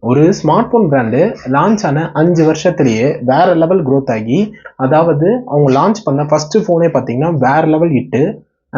ஒரு smart phone brand launch ஆன 5 வருஷத்துலேயே வேற லெவல் க்ரோத் ஆகி, அதாவது அவங்க லான்ச் பண்ண ஃபர்ஸ்ட் ஃபோனே பார்த்தீங்கன்னா வேற லெவல் ஹிட்டு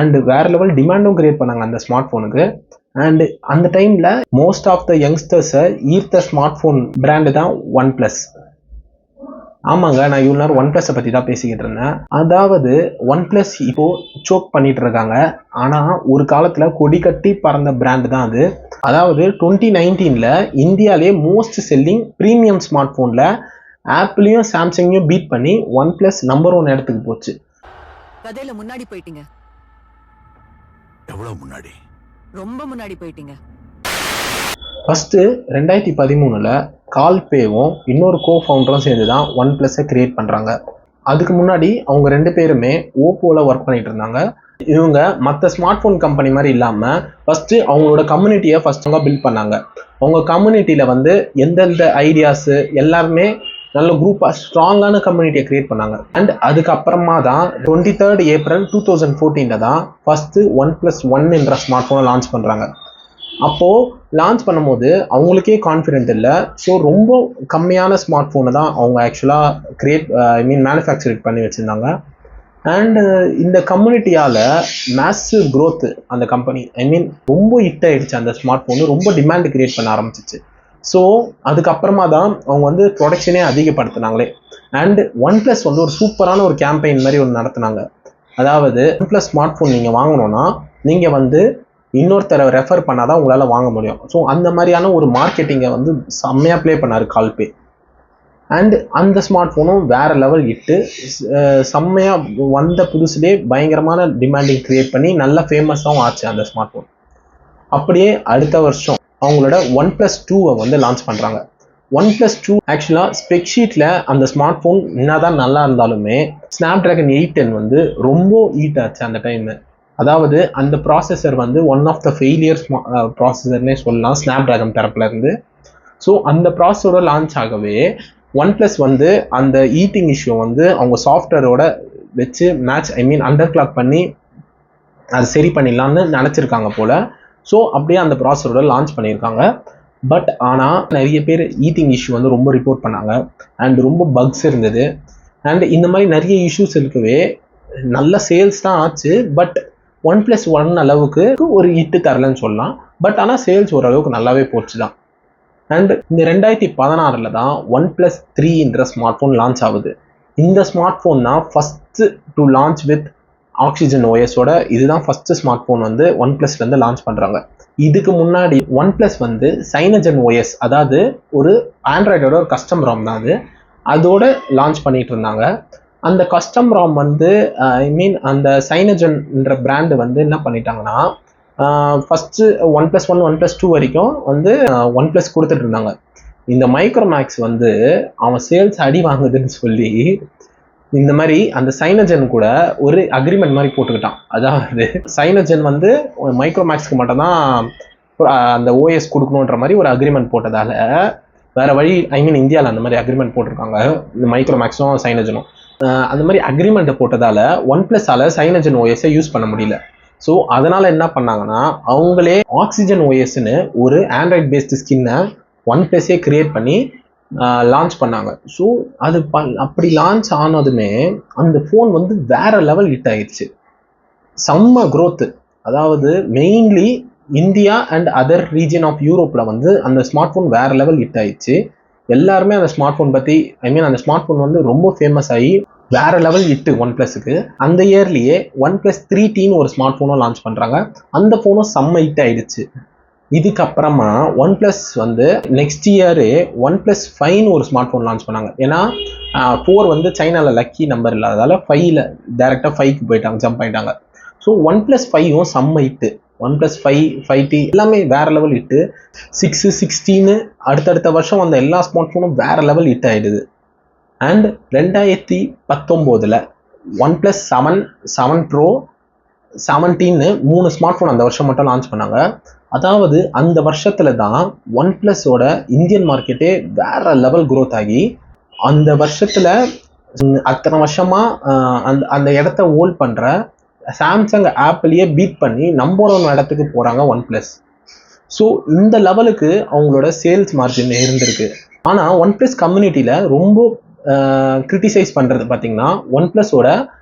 அண்ட் வேற லெவல் டிமாண்டும் கிரியேட் பண்ணாங்க அந்த ஸ்மார்ட் ஃபோனுக்கு. அண்ட் அந்த டைமில் மோஸ்ட் ஆஃப் த யங்ஸ்டர்ஸை ஈர்த்த ஸ்மார்ட் ஃபோன் பிராண்டு தான் ஒன் ப்ளஸ். ஆமாங்க, நான் இவ்வளோ நேரம் ஒன் ப்ளஸை பற்றி தான் பேசிக்கிட்டு இருந்தேன். அதாவது ஒன் ப்ளஸ் இப்போ சோக் பண்ணிட்டு இருக்காங்க. ஆனால் ஒரு காலத்தில் கொடி கட்டி பறந்த பிராண்டு தான் அது. அதாவது 2019 இந்தியாவிலே மோஸ்ட் செல்லிங் ப்ரீமியம் ஸ்மார்ட் ஃபோனில் ஆப்பிளையும் சாம்சங்கையும் பீட் பண்ணி ஒன் ப்ளஸ் நம்பர் 1 இடத்துக்கு போச்சு. கதையில முன்னாடி போயிட்டீங்க. எவ்வளவு முன்னாடி? ரொம்ப முன்னாடி போயிட்டீங்க. ஃபஸ்ட்டு 2013 கால்பேவும் இன்னொரு ஃபவுண்டரும் சேர்ந்து தான் ஒன் ப்ளஸை கிரியேட் பண்ணுறாங்க. அதுக்கு முன்னாடி அவங்க 2 பேருமே ஓப்போவில் ஒர்க் பண்ணிட்டு இருந்தாங்க. இவங்க மற்ற ஸ்மார்ட் ஃபோன் கம்பெனி மாதிரி இல்லாமல் ஃபஸ்ட்டு அவங்களோட கம்யூனிட்டியை ஃபஸ்ட்டு பில்ட் பண்ணாங்க. அவங்க கம்யூனிட்டியில் வந்து எந்தெந்த ஐடியாஸு எல்லாருமே நல்ல குரூப்பாக ஸ்ட்ராங்கான கம்யூனிட்டியை கிரியேட் பண்ணாங்க. அண்ட் அதுக்கப்புறமா தான் 23rd April 2014 தான் ஃபஸ்ட்டு ஒன் ப்ளஸ் ஒன் என்ற ஸ்மார்ட் ஃபோனை லான்ச் பண்ணுறாங்க. அப்போது லான்ச் பண்ணும்போது அவங்களுக்கே கான்ஃபிடென்ட் இல்லை. ஸோ ரொம்ப கம்மியான ஸ்மார்ட் ஃபோனை தான் அவங்க ஆக்சுவலாக மேனுஃபேக்சரிங் பண்ணி வச்சுருந்தாங்க. அண்டு இந்த கம்யூனிட்டியால் மேசிவ் க்ரோத்து அந்த கம்பெனி ரொம்ப ஹிட் ஆகிடுச்சு. அந்த ஸ்மார்ட் ஃபோனு ரொம்ப டிமாண்ட் கிரியேட் பண்ண ஆரம்பிச்சிச்சு. ஸோ அதுக்கப்புறமா தான் அவங்க வந்து ப்ரொடக்ஷனே அதிகப்படுத்தினாங்களே. அண்ட் ஒன் ப்ளஸ் வந்து ஒரு சூப்பரான ஒரு கேம்பெயின் மாதிரி ஒன்று நடத்துனாங்க. அதாவது ஒன் ப்ளஸ் ஸ்மார்ட் ஃபோன் நீங்கள் வாங்கணுன்னா நீங்கள் வந்து இன்னொருத்தரை ரெஃபர் பண்ணால் தான் உங்களால் வாங்க முடியும். ஸோ அந்த மாதிரியான ஒரு மார்க்கெட்டிங்கை வந்து செம்மையாக ப்ளே பண்ணார் கால்பே. அண்ட் அந்த ஸ்மார்ட் ஃபோனும் வேறு லெவல் ஹிட்டு, செம்மையாக வந்த புதுசுலேயே பயங்கரமான டிமாண்டிங் க்ரியேட் பண்ணி நல்லா ஃபேமஸாகவும் ஆச்சு அந்த ஸ்மார்ட் ஃபோன். அப்படியே அடுத்த வருஷம் அவங்களோட ஒன் ப்ளஸ் 2 வந்து லான்ச் பண்ணுறாங்க. ஒன் ப்ளஸ் 2 ஆக்சுவலாக ஸ்பெக்ஷீட்டில் அந்த ஸ்மார்ட் ஃபோன் என்ன தான் நல்லா இருந்தாலுமே ஸ்னாப்ட்ராகன் 810 வந்து ரொம்ப ஹீட் ஆச்சு அந்த டைமு. அதாவது அந்த ப்ராசஸர் வந்து ஒன் ஆஃப் த ஃபெயிலியர்ஸ் ப்ராசஸர்னே சொல்லலாம் ஸ்னாப்ட்ராகன் தரப்புலேருந்து. ஸோ அந்த ப்ராசஸரோட லான்ச் ஆகவே ஒன் ப்ளஸ் வந்து அந்த ஈட்டிங் இஷ்யூ வந்து அவங்க சாஃப்ட்வேரோட வச்சு அண்டர் கிளாக் பண்ணி அது சரி பண்ணிடலான்னு நினச்சிருக்காங்க போல். ஸோ அப்படியே அந்த ப்ராசஸரோட லான்ச் பண்ணியிருக்காங்க. பட் ஆனால் நிறைய பேர் ஈட்டிங் இஷ்யூ வந்து ரொம்ப ரிப்போர்ட் பண்ணாங்க. அண்ட் ரொம்ப பக்ஸ் இருந்தது. அண்ட் இந்த மாதிரி நிறைய இஷ்யூஸ் இருக்கவே நல்ல சேல்ஸ் தான் ஆச்சு. பட் ஒன் ப்ளஸ் ஒன் அளவுக்கு ஒரு ஹிட்டு தரலன்னு சொல்லலாம். பட் ஆனால் சேல்ஸ் ஓரளவுக்கு நல்லாவே போச்சு தான். அண்ட் இந்த 2016 தான் ஒன் ப்ளஸ் 3 என்ற ஸ்மார்ட் ஃபோன் லான்ச் ஆகுது. இந்த ஸ்மார்ட் ஃபோன் தான் first to launch with oxygen ஓஎஸோட. இதுதான் ஃபஸ்ட்டு ஸ்மார்ட் ஃபோன் வந்து ஒன் ப்ளஸ்லேருந்து லான்ச் பண்ணுறாங்க. இதுக்கு முன்னாடி ஒன் ப்ளஸ் வந்து சைனஜன் ஓஎஸ், அதாவது ஒரு ஆண்ட்ராய்டோட ஒரு கஸ்டம் ராம் தான் அதோட லான்ச் பண்ணிட்டு இருந்தாங்க. அந்த கஸ்டம் ராம் வந்து அந்த சைனஜன்ன்ற பிராண்டு வந்து என்ன பண்ணிட்டாங்கன்னா first one plus one one plus 2 வரைக்கும் வந்து ஒன் ப்ளஸ் கொடுத்துட்டு இருந்தாங்க. இந்த மைக்ரோமேக்ஸ் வந்து அவன் சேல்ஸ் அடி வாங்குதுன்னு சொல்லி இந்த மாதிரி அந்த சைனஜன் கூட ஒரு அக்ரிமெண்ட் மாதிரி போட்டுக்கிட்டான். அதாவது சைனஜன் வந்து மைக்ரோமேக்ஸ்க்கு மட்டும்தான் அந்த ஓஎஸ் கொடுக்கணுன்ற மாதிரி ஒரு அக்ரிமெண்ட் போட்டதால வேற வழி இந்தியாவில் அந்த மாதிரி அக்ரிமெண்ட் போட்டிருக்காங்க இந்த மைக்ரோமேக்ஸும் சைனஜனும். அந்த மாதிரி அக்ரிமெண்ட்டை போட்டதால ஒன் ப்ளஸால் சைனஜன் ஓஎஸை யூஸ் பண்ண முடியல. ஸோ அதனால் என்ன பண்ணாங்கன்னா அவங்களே ஆக்சிஜன் ஓஎஸ்ன்னு ஒரு ஆண்ட்ராய்ட் பேஸ்டு ஸ்கின்னை ஒன் ப்ளஸே கிரியேட் பண்ணி லான்ச் பண்ணாங்க. ஸோ அது அப்படி லான்ச் ஆனதுமே அந்த ஃபோன் வந்து வேற லெவல் ஹிட் ஆகிடுச்சு. செம்ம க்ரோத்து. அதாவது mainly India and other region of யூரோப்பில் வந்து அந்த ஸ்மார்ட் ஃபோன் வேறு லெவல் ஹிட் ஆகிடுச்சு. எல்லாருமே அந்த ஸ்மார்ட் ஃபோன் பற்றி அந்த ஸ்மார்ட் ஃபோன் வந்து ரொம்ப ஃபேமஸ் ஆகி வேறு லெவல் ஹிட்டு ஒன் ப்ளஸுக்கு. அந்த இயர்லேயே ஒன் ப்ளஸ் 3Tன்னு ஒரு ஸ்மார்ட் ஃபோனும் லான்ச் பண்ணுறாங்க. அந்த ஃபோனும் செம்ம ஹிட் ஆகிடுச்சு. இதுக்கப்புறமா ஒன் ப்ளஸ் வந்து நெக்ஸ்ட் இயரு ஒன் ப்ளஸ் 5ன்னு ஒரு ஸ்மார்ட் ஃபோன் லான்ச் பண்ணாங்க. ஏன்னா 4 வந்து சைனாவில் லக்கி நம்பர் இல்லாததால் 5ல் டேரெக்டாக 5க்கு போயிட்டாங்க, ஜம்ப் ஆகிட்டாங்க. ஸோ ஒன் ப்ளஸ் 5ம் செம்ம ஹிட்டு. ஒன் ப்ளஸ் 5, 5T எல்லாமே வேறு லெவல் ஹிட்டு. 6, 16 அடுத்தடுத்த வருஷம் வந்த எல்லா ஸ்மார்ட் ஃபோனும் வேறு லெவல் ஹிட் ஆகிடுது. And 2019 one plus 7, 7 Pro, 17ன்னு 3 smart phone அந்த வருஷம் மட்டும் லான்ச் பண்ணாங்க. அதாவது அந்த வருஷத்துல தான் ஒன் ப்ளஸோட இந்தியன் மார்க்கெட்டே வேற லெவல் க்ரோத் ஆகி அந்த வருஷத்துல அத்தனை வருஷமா அந்த இடத்த ஹோல்ட் பண்ற சாம்சங் ஆப்பிளையே பீட் பண்ணி நம்பர் 1 இடத்துக்கு போறாங்க ஒன் ப்ளஸ். ஸோ இந்த லெவலுக்கு அவங்களோட சேல்ஸ் மார்ஜின் இருந்திருக்கு. ஆனால் ஒன் ப்ளஸ் கம்யூனிட்டியில் ரொம்ப கிரிட்டிசைஸ் பண்ணுறது பார்த்தீங்கன்னா ஒன் ப்ளஸோட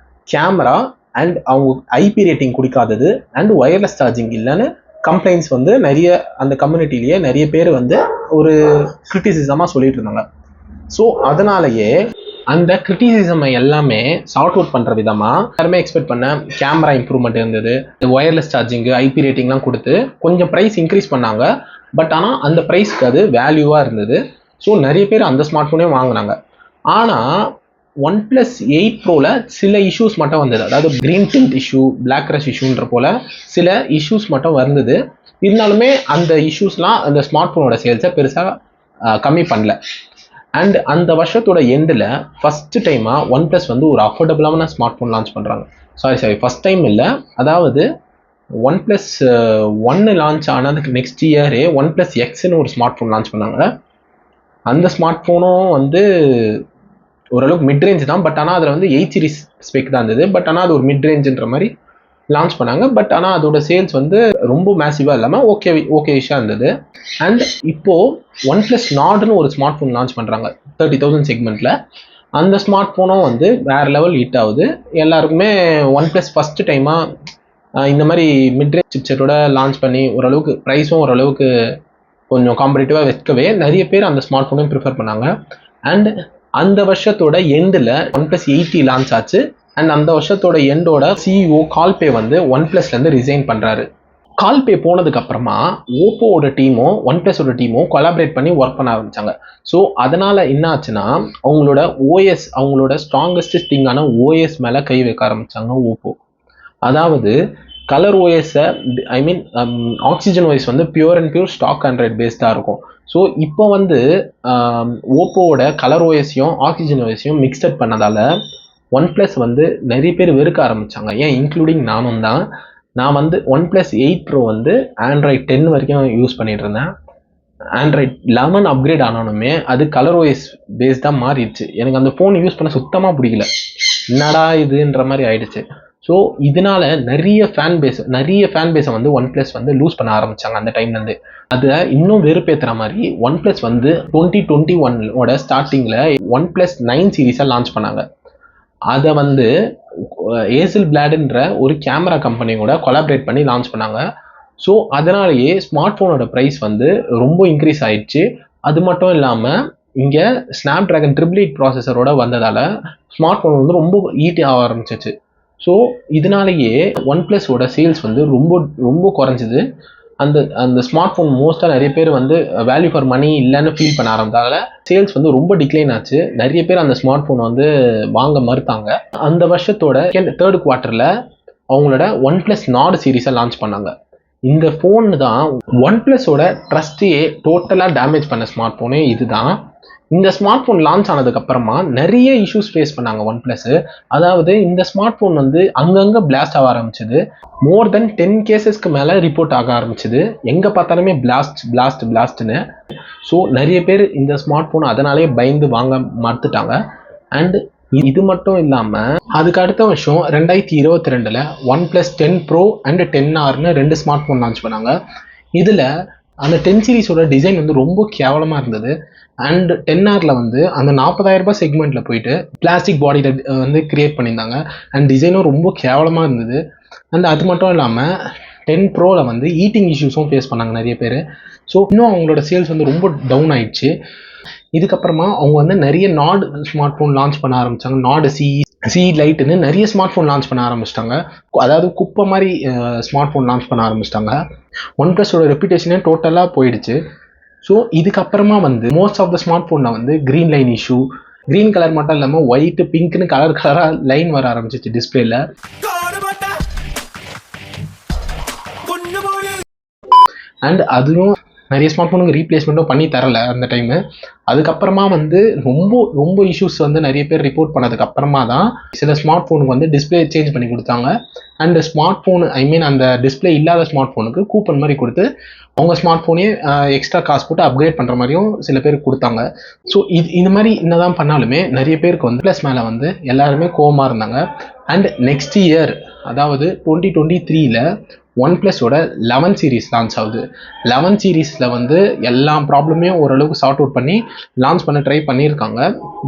கேமரா அண்ட் அவங்க ஐபி ரேட்டிங் கொடுக்காதது அண்ட் ஒயர்லெஸ் சார்ஜிங் இல்லைன்னு கம்ப்ளைண்ட்ஸ் வந்து நிறைய அந்த கம்யூனிட்டிலேயே நிறைய பேர் வந்து ஒரு கிரிட்டிசிசமாக சொல்லிட்டு இருந்தாங்க. ஸோ அதனாலேயே அந்த கிரிட்டிசிசமை எல்லாமே சார்ட் அவுட் பண்ணுற விதமாக எல்லாருமே எக்ஸ்பெக்ட் பண்ண கேமரா இம்ப்ரூவ்மெண்ட் இருந்தது, ஒயர்லெஸ் சார்ஜிங்கு ஐபி ரேட்டிங்லாம் கொடுத்து கொஞ்சம் ப்ரைஸ் இன்க்ரீஸ் பண்ணாங்க. பட் ஆனால் அந்த ப்ரைஸ்க்கு அது வேல்யூவாக இருந்தது. ஸோ நிறைய பேர் அந்த ஸ்மார்ட் ஃபோனே வாங்கினாங்க. ஆனால் ஒன் ப்ளஸ் 8 ப்ரோவில் சில இஷ்யூஸ் மட்டும் வந்தது. அதாவது green tint issue, black rush இஷ்யூன்ற போல் சில இஷ்யூஸ் மட்டும் வந்தது. இருந்தாலுமே அந்த இஷ்யூஸ்லாம் அந்த ஸ்மார்ட் ஃபோனோட சேல்ஸை பெருசாக கம்மி பண்ணல. அண்ட் அந்த வருஷத்தோட எண்டில் ஃபஸ்ட்டு டைமாக ஒன் ப்ளஸ் வந்து ஒரு அஃபோர்டபுளான ஸ்மார்ட் ஃபோன் லான்ச் பண்ணுறாங்க. சாரி ஃபஸ்ட் டைம் இல்லை, அதாவது ஒன் ப்ளஸ் 1 லான்ச் ஆனதுக்கு நெக்ஸ்ட் இயரே ஒன் ப்ளஸ் எக்ஸ்ன்னு ஒரு ஸ்மார்ட் ஃபோன் லான்ச் பண்ணாங்க. அந்த ஸ்மார்ட் ஃபோனும் வந்து ஓரளவுக்கு மிட் ரேஞ்ச் தான். பட் ஆனால் அதில் வந்து 8 சீரிஸ் ஸ்பெக் தான் இருந்தது. பட் ஆனால் அது ஒரு மிட் ரேஞ்சுன்ற மாதிரி லான்ச் பண்ணாங்க. பட் ஆனால் அதோட சேல்ஸ் வந்து ரொம்ப மேசிவாக இல்லாமல் ஓகே விஷயம் இருந்தது. அண்ட் இப்போது ஒன் ப்ளஸ் நாட்னு ஒரு ஸ்மார்ட் ஃபோன் லான்ச் பண்ணுறாங்க 30,000 செக்மெண்ட்டில். அந்த ஸ்மார்ட் ஃபோனும் வந்து வேறு லெவல் ஹிட் ஆகுது. எல்லாருக்குமே ஒன் ப்ளஸ் ஃபஸ்ட்டு டைமாக இந்த மாதிரி மிட் ரேஞ்ச் சிப்செட்டோட லான்ச் பண்ணி ஓரளவுக்கு ப்ரைஸும் ஓரளவுக்கு கொஞ்சம் காம்படிட்டிவாக வைக்கவே நிறைய பேர் அந்த ஸ்மார்ட் ஃபோனையும் ப்ரிஃபர் பண்ணாங்க. அண்ட் அந்த வருஷத்தோட எண்டில் ஒன் ப்ளஸ் 80 லான்ச் ஆச்சு. அண்ட் அந்த வருஷத்தோட எண்டோட சிஇஓ கால்பே வந்து ஒன் ப்ளஸ்லேருந்து ரிசைன் பண்ணுறாரு. கால்பே போனதுக்கு அப்புறமா ஓப்போவோட டீமும் ஒன் ப்ளஸோட டீமும் கொலாபரேட் பண்ணி ஒர்க் பண்ண ஆரம்பித்தாங்க. ஸோ அதனால் என்ன ஆச்சுன்னா அவங்களோட ஓஎஸ், அவங்களோட ஸ்ட்ராங்கஸ்ட் திங்கான ஓஎஸ் மேலே கை வைக்க ஆரம்பித்தாங்க ஓப்போ. அதாவது கலர் ஓஎஸை ஆக்சிஜன் ஓஎஸ் வந்து pure and pure stock android பேஸ்டாக இருக்கும். ஸோ இப்போ வந்து ஓப்போவோட கலர் ஓஎஸையும் ஆக்சிஜன் ஓஎஸையும் மிக்சட் பண்ணதால் ஒன் ப்ளஸ் வந்து நிறைய பேர் வெறுக்க ஆரம்பித்தாங்க. ஏன் இன்க்ளூடிங் நானும் தான். நான் வந்து ஒன் ப்ளஸ் 8 ப்ரோ வந்து ஆண்ட்ராய்ட் 10 வரைக்கும் யூஸ் பண்ணிட்டு இருந்தேன். ஆண்ட்ராய்ட் 11 அப்கிரேட் ஆனாலுமே அது கலர் ஓஎஸ் பேஸ்டாக மாறிடுச்சு. எனக்கு அந்த ஃபோன் யூஸ் பண்ண சுத்தமாக பிடிக்கல. என்னடா இதுன்ற மாதிரி ஆயிடுச்சு. ஸோ இதனால நிறைய ஃபேன் பேஸை வந்து ஒன் ப்ளஸ் வந்து லூஸ் பண்ண ஆரம்பித்தாங்க அந்த டைம்லேருந்து. அதை இன்னும் வெறுப்பேற்றுற மாதிரி ஒன் ப்ளஸ் வந்து 2021 ஸ்டார்டிங்கில் ஒன் ப்ளஸ் 9 சீரீஸை லான்ச் பண்ணாங்க. அதை வந்து ஏசில் பிளாடுன்ற ஒரு கேமரா கம்பெனி கூட கொலாபரேட் பண்ணி லான்ச் பண்ணாங்க. ஸோ அதனாலேயே ஸ்மார்ட் ஃபோனோட ப்ரைஸ் வந்து ரொம்ப இன்க்ரீஸ் ஆயிடுச்சு. அது மட்டும் இல்லாமல் இங்கே ஸ்னாப் ட்ராகன் 888 ப்ராசஸரோட வந்ததால் ஸ்மார்ட் ஃபோன் வந்து ரொம்ப ஈட்டி ஆக ஆரம்பிச்சிச்சு. ஸோ இதனாலேயே ஒன் ப்ளஸோட சேல்ஸ் வந்து ரொம்ப ரொம்ப குறைஞ்சிது. அந்த ஸ்மார்ட் ஃபோன் மோஸ்ட்டாக நிறைய பேர் வந்து வேல்யூ ஃபார் மணி இல்லைன்னு ஃபீல் பண்ண ஆரம்பித்தால சேல்ஸ் வந்து ரொம்ப டிக்ளைன் ஆச்சு. நிறைய பேர் அந்த ஸ்மார்ட் ஃபோன் வந்து வாங்க மறுத்தாங்க. அந்த வருஷத்தோட 3rd குவார்ட்டரில் அவங்களோட ஒன் ப்ளஸ் நாட் சீரீஸை லான்ச் பண்ணாங்க. இந்த ஃபோன் தான் ஒன் ப்ளஸோட ட்ரஸ்ட்டையே டோட்டலாக டேமேஜ் பண்ண ஸ்மார்ட் ஃபோனே இதுதான். இந்த ஸ்மார்ட் ஃபோன் லான்ச் ஆனதுக்கப்புறமா நிறைய இஷ்யூஸ் ஃபேஸ் பண்ணாங்க ஒன் ப்ளஸ். அதாவது இந்த ஸ்மார்ட் ஃபோன் வந்து அங்கங்கே பிளாஸ்ட் ஆக ஆரம்பிச்சது. மோர் தென் 10 கேசஸ்க்கு மேலே ரிப்போர்ட் ஆக ஆரம்பிச்சது. எங்கே பார்த்தாலுமே பிளாஸ்ட்னு. ஸோ நிறைய பேர் இந்த ஸ்மார்ட் ஃபோன் அதனாலே பயந்து வாங்க மறுத்துட்டாங்க. அண்ட் இது மட்டும் இல்லாமல் அதுக்கு அடுத்த வருஷம் 2022 one plus 10 bro and 10R 2 smart phone launch பண்ணாங்க. இதில் அந்த 10 சீரீஸோட டிசைன் வந்து ரொம்ப கேவலமாக இருந்தது. அண்ட் 10R வந்து அந்த 40,000 ரூபாய் செக்மெண்ட்டில் போயிட்டு பிளாஸ்டிக் பாடியில் வந்து கிரியேட் பண்ணியிருந்தாங்க. அண்ட் டிசைனும் ரொம்ப கேவலமாக இருந்தது. அண்ட் அது மட்டும் இல்லாமல் 10 ப்ரோவில் வந்து ஈட்டிங் இஷ்யூஸும் ஃபேஸ் பண்ணாங்க நிறைய பேர். ஸோ இன்னும் அவங்களோட சேல்ஸ் வந்து ரொம்ப டவுன் ஆயிடுச்சு. இதுக்கப்புறமா அவங்க வந்து நிறைய நாட் ஸ்மார்ட் ஃபோன் லான்ச் பண்ண ஆரம்பித்தாங்க. நாட் சி லைட்டுன்னு நிறைய ஸ்மார்ட் ஃபோன் லான்ச் பண்ண ஆரம்பிச்சிட்டாங்க. அதாவது குப்பை மாதிரி ஸ்மார்ட் ஃபோன் லான்ச் பண்ண ஆரம்பிச்சிட்டாங்க. ஒன் ப்ளஸோட ரெப்யூட்டேஷனே டோட்டலாக போயிடுச்சு. ஸோ இதுக்கப்புறமா வந்து மோஸ்ட் ஆஃப் த ஸ்மார்ட் ஃபோனில் வந்து green line issue, green colour மட்டும் இல்லாமல் ஒயிட்டு பிங்க்னு கலராக லைன் வர ஆரம்பிச்சிச்சு டிஸ்பிளேல. அண்ட் அதுவும் நிறைய ஸ்மார்ட் ஃபோனுக்கு ரீப்ளேஸ்மெண்ட்டும் பண்ணி தரலை அந்த டைமு. அதுக்கப்புறமா வந்து ரொம்ப இஷ்யூஸ் வந்து நிறைய பேர் ரிப்போர்ட் பண்ணதுக்கு அப்புறமா தான் சில ஸ்மார்ட் ஃபோனுக்கு வந்து டிஸ்பிளே சேஞ்ச் பண்ணி கொடுத்தாங்க. அண்ட் ஸ்மார்ட் ஃபோனு அந்த டிஸ்பிளே இல்லாத ஸ்மார்ட் ஃபோனுக்கு கூப்பன் மாதிரி கொடுத்து அவங்க ஸ்மார்ட் ஃபோனே எக்ஸ்ட்ரா காசு போட்டு அப்கிரேட் பண்ணுற மாதிரியும் சில பேருக்கு கொடுத்தாங்க. ஸோ இந்த மாதிரி என்னதான் பண்ணாலுமே நிறைய பேருக்கு வந்து ப்ளஸ் மேலே வந்து எல்லாருமே கோவமாக இருந்தாங்க. அண்ட் நெக்ஸ்ட் இயர் அதாவது 2023ல் ஒன் ப்ளஸோட 11 சீரீஸ் லான்ச் ஆகுது. 11 சீரீஸில் வந்து எல்லா ப்ராப்ளமையும் ஓரளவுக்கு சார்ட் அவுட் பண்ணி லான்ச் பண்ண ட்ரை பண்ணியிருக்காங்க.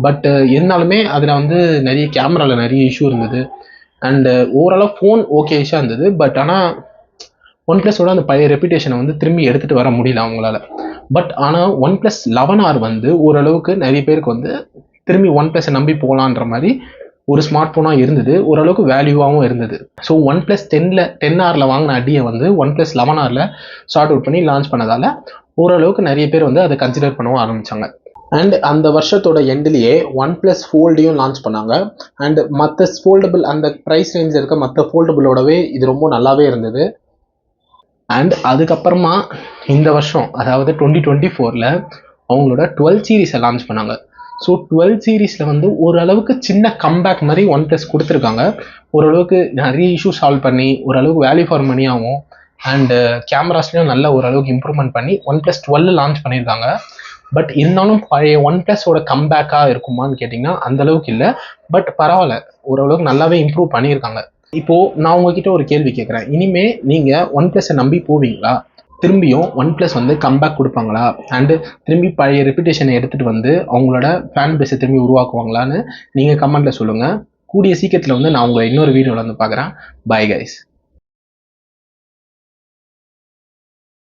பட் இருந்தாலுமே அதில் வந்து நிறைய கேமராவில் நிறைய இஷ்யூ இருந்தது. அண்டு ஓவராலாக ஃபோன் ஓகே இஷ்யூ இருந்தது. பட் ஆனால் ஒன் ப்ளஸோட அந்த பழைய ரெப்யூட்டேஷனை வந்து திரும்பி எடுத்துகிட்டு வர முடியல அவங்களால. பட் ஆனால் ஒன் ப்ளஸ் 11R வந்து ஓரளவுக்கு நிறைய பேருக்கு வந்து திரும்பி ஒன் ப்ளஸை நம்பி போகலான்ற மாதிரி ஒரு ஸ்மார்ட் ஃபோனாக இருந்தது, ஓரளவுக்கு வேல்யூவாகவும் இருந்தது. ஸோ ஒன் ப்ளஸ் 10R வாங்கின அடியை வந்து one plus 11R sort out பண்ணி லான்ச் பண்ணதால் ஓரளவுக்கு நிறைய பேர் வந்து அதை கன்சிடர் பண்ணவும் ஆரம்பித்தாங்க. அண்ட் அந்த வருஷத்தோட எண்ட்லேயே ஒன் ப்ளஸ் ஃபோல்டையும் லான்ச் பண்ணாங்க. அண்ட் மற்ற ஃபோல்டபுள் அந்த ப்ரைஸ் ரேஞ்சில் இருக்க மற்ற ஃபோல்டபுளோடவே இது ரொம்ப நல்லாவே இருந்தது. அண்ட் அதுக்கப்புறமா இந்த வருஷம் அதாவது 2024ல் அவங்களோட 12 சீரீஸை லான்ச் பண்ணாங்க. ஸோ 12 சீரீஸில் வந்து ஓரளவுக்கு சின்ன கம்பேக் மாதிரி ஒன் ப்ளஸ் கொடுத்துருக்காங்க. ஓரளவுக்கு நிறைய இஷ்யூ சால்வ் பண்ணி ஓரளவுக்கு வேல்யூ ஃபார் மணியாகவும் அண்டு கேமராஸ்லையும் நல்ல ஓரளவுக்கு இம்ப்ரூவ்மெண்ட் பண்ணி ஒன் ப்ளஸ் 12 லான்ச் பண்ணியிருக்காங்க. பட் இருந்தாலும் பழைய ஒன் ப்ளஸோட கம்பேக்காக இருக்குமான்னு கேட்டிங்கன்னா அந்தளவுக்கு இல்லை. பட் பரவாயில்ல, ஓரளவுக்கு நல்லாவே இம்ப்ரூவ் பண்ணியிருக்காங்க. இப்போது நான் உங்ககிட்ட ஒரு கேள்வி கேட்குறேன். இனிமேல் நீங்கள் ஒன் ப்ளஸை நம்பி போவீங்களா? திரும்பியும் ஒன் ப்ளஸ் வந்து கம்பேக் கொடுப்பாங்களா? அண்டு திரும்பி பழைய ரெப்யூட்டேஷனை எடுத்துகிட்டு வந்து அவங்களோட ஃபேன் பேஸை திரும்பி உருவாக்குவாங்களான்னு நீங்கள் கமெண்ட்டில் சொல்லுங்கள். கூடிய சீக்கிரத்தில் வந்து நான் உங்களை இன்னொரு வீடியோவில் வந்து பார்க்குறேன். Bye guys.